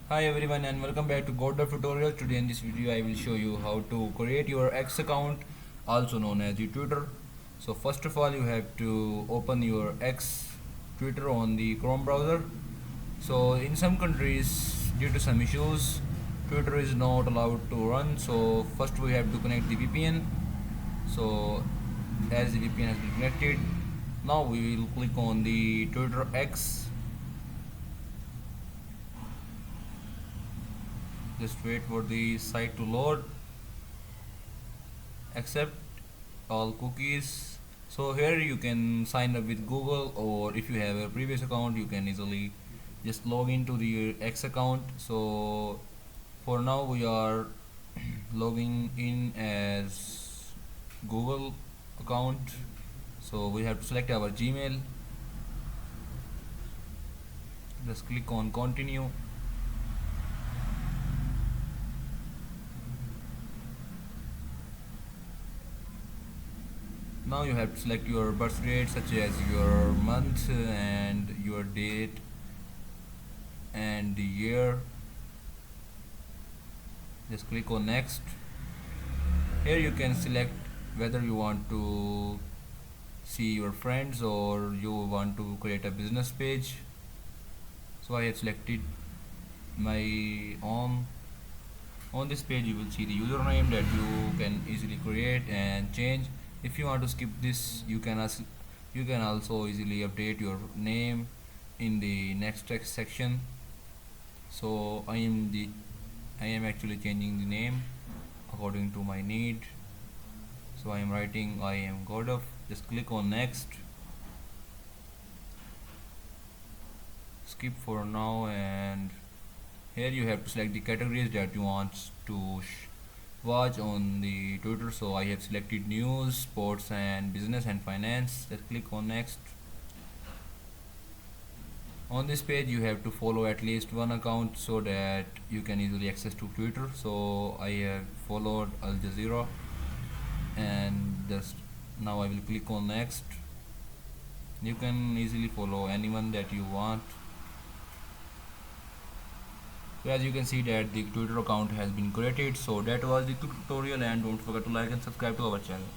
Hi everyone and welcome back to GoDev tutorial. Today in this video I will show you how to create your X account, also known as the Twitter. So first of all you have to open your X Twitter on the Chrome browser. So in some countries due to some issues Twitter is not allowed to run, so first we have to connect the VPN. So as the VPN has been connected, now we will click on the Twitter X. Just wait for the site to load. Accept all cookies. So here you can sign up with Google, or if you have a previous account you can easily just log into the X account. So for now we are logging in as Google account, so we have to select our Gmail. Just click on continue. Now you have to select your birth date, such as your month and your date and the year. Just click on next. Here you can select whether you want to see your friends or you want to create a business page. So I have selected my own. On this page you will see the username that you can easily create and change. If you want to skip this, you can also easily update your name in the next text section. So I am actually changing the name according to my need. So I am writing I am Godev. Just click on next. Skip for now, and here you have to select the categories that you want to watch on the Twitter. So I have selected news, sports and business and finance. Just click on next. On this page you have to follow at least one account so that you can easily access to Twitter. So I have followed Al Jazeera, and just now I will click on next. You can easily follow anyone that you want. So as you can see that the Twitter account has been created. So that was the tutorial, and don't forget to like and subscribe to our channel.